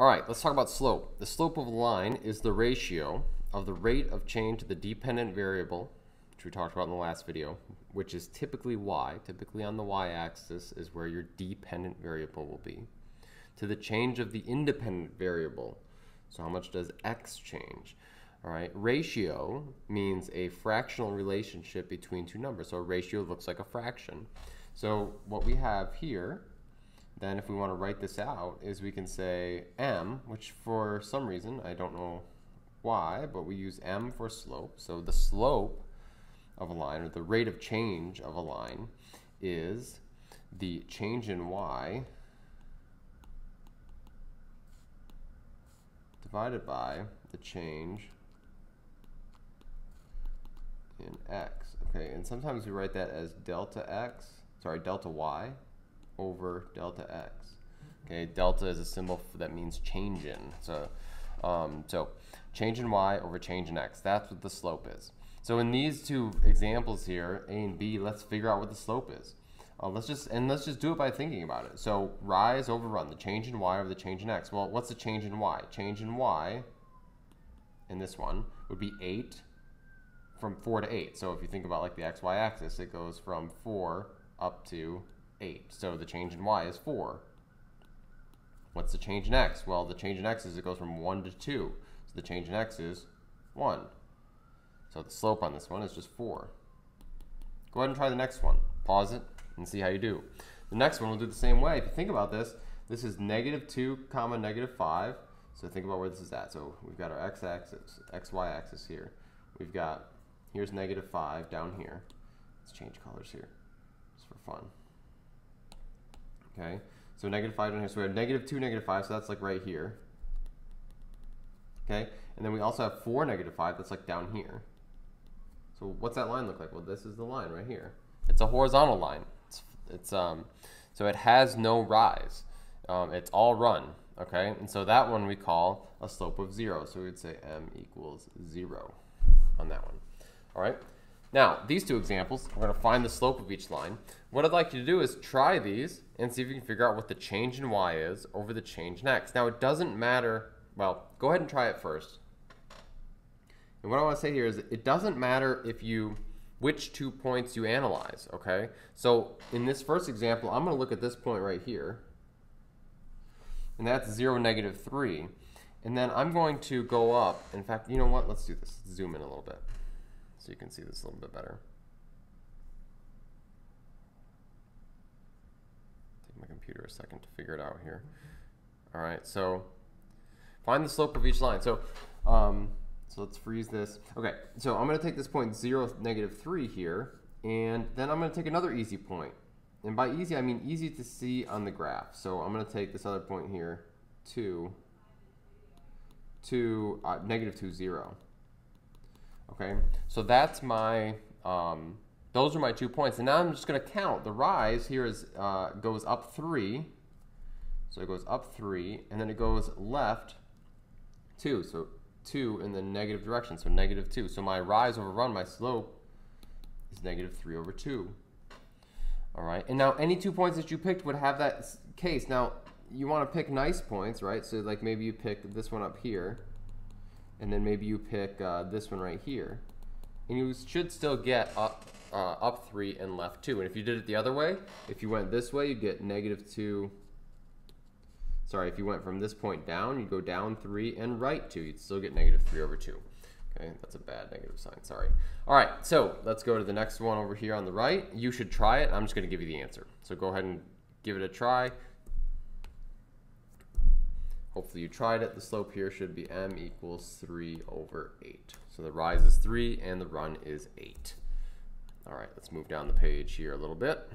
All right, let's talk about slope. The slope of a line is the ratio of the rate of change of the dependent variable, which we talked about in the last video, which is typically y. Typically on the y-axis is where your dependent variable will be, to the change of the independent variable. So how much does x change? All right, ratio means a fractional relationship between two numbers. So a ratio looks like a fraction. So what we have here, then if we want to write this out, is we can say m, which for some reason, I don't know why, but we use m for slope. So the slope of a line, or the rate of change of a line, is the change in y divided by the change in x. Okay, and sometimes we write that as delta y over delta x. Okay, delta is a symbol that means change in. So, change in y over change in x. That's what the slope is. So in these two examples here, A and B, let's figure out what the slope is. Let's just do it by thinking about it. So rise over run, the change in y over the change in x. Well, what's the change in y? Change in y in this one would be 8 from 4 to 8. So if you think about like the xy axis, it goes from 4 up to 8. So the change in y is 4. What's the change in x? Well, the change in x is it goes from 1 to 2. So the change in x is 1. So the slope on this one is just 4. Go ahead and try the next one. Pause it and see how you do. The next one will do the same way. If you think about this, this is -2 comma -5. So think about where this is at. So we've got our x-axis, xy-axis here. We've got, here's -5 down here. Let's change colors here just for fun. Okay, so -5 down here. So we have -2, -5, so that's like right here. Okay, and then we also have 4, -5, that's like down here. So what's that line look like? Well, this is the line right here. It's a horizontal line. So it has no rise. It's all run. Okay, and so that one we call a slope of 0. So we would say m equals 0 on that one. All right. Now, these two examples, we're going to find the slope of each line. What I'd like you to do is try these and see if you can figure out what the change in y is over the change in x. Now, it doesn't matter. Well, go ahead and try it first. And what I want to say here is it doesn't matter which 2 points you analyze, okay? So in this first example, I'm going to look at this point right here. And that's 0, -3. And then I'm going to go up. In fact, you know what? Let's do this. Let's zoom in a little bit so you can see this a little bit better. Take my computer a second to figure it out here. All right, so find the slope of each line. So let's freeze this. Okay, so I'm going to take this point 0, -3 here, and then I'm going to take another easy point. And by easy, I mean easy to see on the graph. So I'm going to take this other point here, 2, -2, 0. Okay, so that's my, those are my 2 points. And now I'm just going to count. The rise here is goes up 3. So it goes up 3, and then it goes left 2. So 2 in the negative direction, so -2. So my rise over run, my slope, is -3 over 2. All right, and now any 2 points that you picked would have that case. Now, you want to pick nice points, right? So like maybe you pick this one up here, and then maybe you pick this one right here. And you should still get up 3 and left 2. And if you did it the other way, if you went this way, you'd get -2. Sorry, if you went from this point down, you'd go down 3 and right 2. You'd still get -3 over 2. Okay, that's a bad negative sign, sorry. All right, so let's go to the next one over here on the right. You should try it. I'm just going to give you the answer. So go ahead and give it a try. Hopefully you tried it. The slope here should be m equals 3 over 8. So the rise is 3 and the run is 8. All right, let's move down the page here a little bit.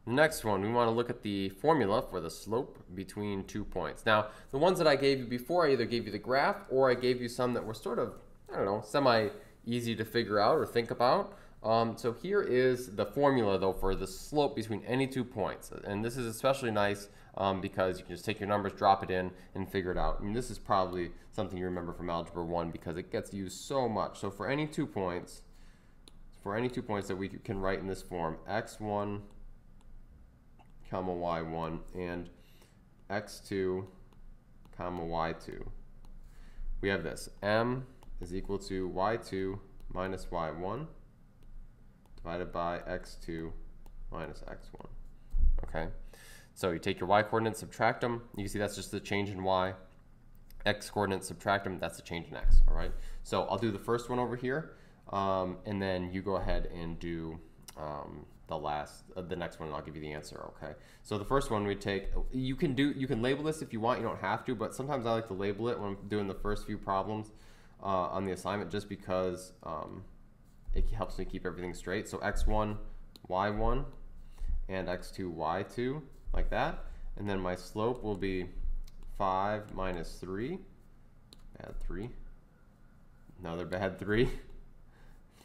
The next one, we want to look at the formula for the slope between 2 points. Now, the ones that I gave you before, I either gave you the graph or I gave you some that were sort of, I don't know, semi-easy to figure out or think about. So here is the formula, though, for the slope between any 2 points. And this is especially nice because you can just take your numbers, drop it in, and figure it out. And this is probably something you remember from Algebra 1 because it gets used so much. So for any 2 points, that we can write in this form, x1, comma y1, and x2 comma y2. We have this. M is equal to y2 minus y1 divided by x2 minus x1. Okay? So you take your y coordinates, subtract them. You can see that's just the change in y. X coordinates, subtract them, that's the change in x. All right? So I'll do the first one over here, and then you go ahead and do the next one, and I'll give you the answer. Okay? So the first one we take, you can label this if you want. You don't have to, but sometimes I like to label it when I'm doing the first few problems on the assignment, just because it helps me keep everything straight. So x1, y1, and x2, y2, like that. And then my slope will be 5 minus 3, bad 3, another bad 3,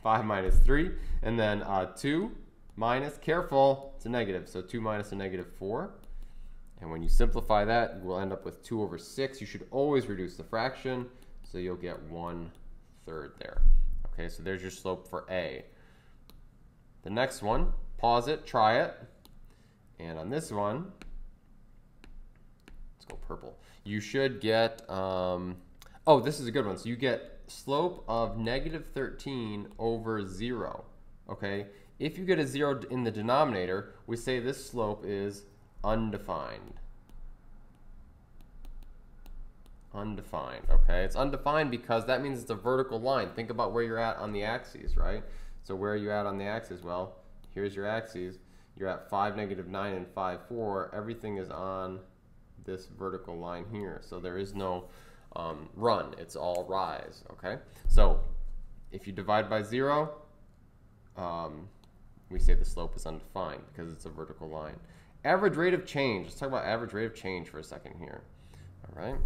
5 minus 3, and then 2 minus, careful, it's a negative, so 2 minus a negative 4. And when you simplify that, you will end up with 2 over 6. You should always reduce the fraction, so you'll get 1/3 there. Okay, so there's your slope for A. The next one, pause it, try it, and on this one, let's go purple. You should get, oh, this is a good one. So you get slope of negative 13 over 0, okay? If you get a 0 in the denominator, we say this slope is undefined. Undefined, okay? It's undefined because that means it's a vertical line. Think about where you're at on the axes, right? So where are you at on the axis? Well, here's your axes. You're at 5, negative 9, and 5, 4. Everything is on this vertical line here. So there is no run. It's all rise, okay? So if you divide by 0, we say the slope is undefined because it's a vertical line. Average rate of change. Let's talk about average rate of change for a second here. All right.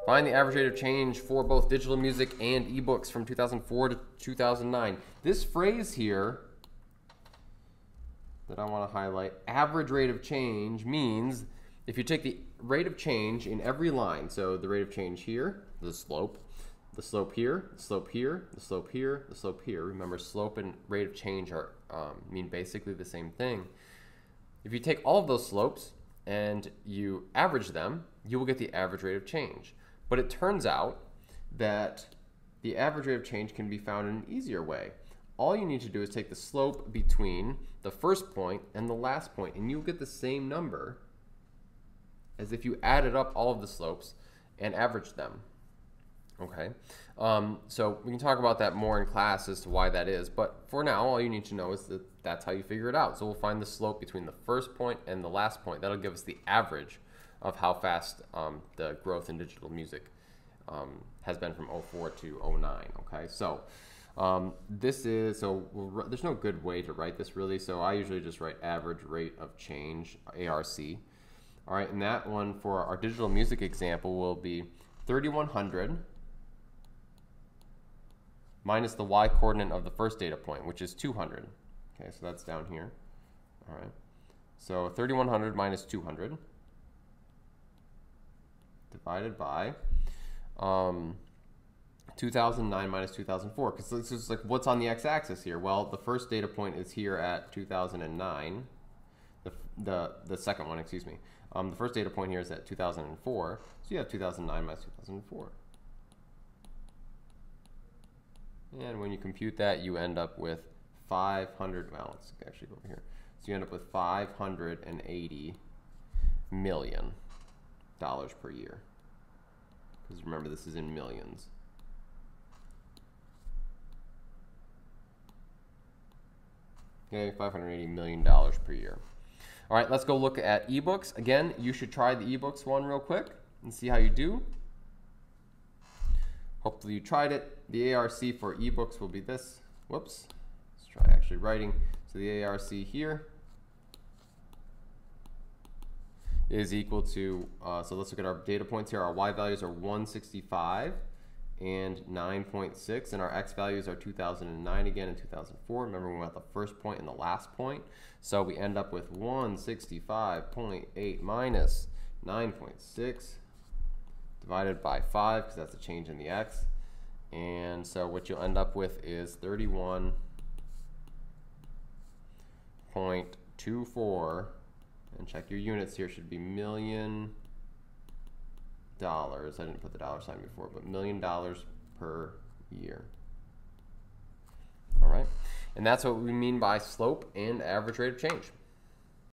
Find the average rate of change for both digital music and ebooks from 2004 to 2009. This phrase here that I want to highlight, average rate of change, means if you take the rate of change in every line, so the rate of change here, the slope here, the slope here, the slope here, the slope here. Remember, slope and rate of change are mean basically the same thing. If you take all of those slopes and you average them, you will get the average rate of change. But it turns out that the average rate of change can be found in an easier way. All you need to do is take the slope between the first point and the last point, and you'll get the same number as if you added up all of the slopes and averaged them. Okay, so we can talk about that more in class as to why that is, but for now, all you need to know is that that's how you figure it out. So we'll find the slope between the first point and the last point. That'll give us the average of how fast the growth in digital music has been from 04 to 09, okay? So there's no good way to write this really, so I usually just write average rate of change, ARC. All right, and that one for our digital music example will be 3100 minus the y coordinate of the first data point, which is 200. Okay, so that's down here. All right, so 3100 minus 200 divided by 2009 minus 2004, because this is like what's on the x-axis here. Well, the first data point is here at 2009. The second one, excuse me. The first data point here is at 2004, so you have 2009 minus 2004. And when you compute that, you end up with 500, well, let's actually go over here. So you end up with $580 million per year. Because remember, this is in millions. Okay, $580 million per year. All right, let's go look at ebooks. Again, you should try the ebooks one real quick and see how you do. Hopefully you tried it. The ARC for ebooks will be this. Whoops. Let's try actually writing. So the ARC here is equal to, so let's look at our data points here. Our y values are 165 and 9.6, and our x values are 2009 again and 2004. Remember, we went at the first point and the last point. So we end up with 165.8 minus 9.6 divided by 5, because that's a change in the x. And so what you'll end up with is 31.24 And check your units here, should be $1,000,000. I didn't put the dollar sign before, but $1,000,000 per year. All right, and that's what we mean by slope and average rate of change.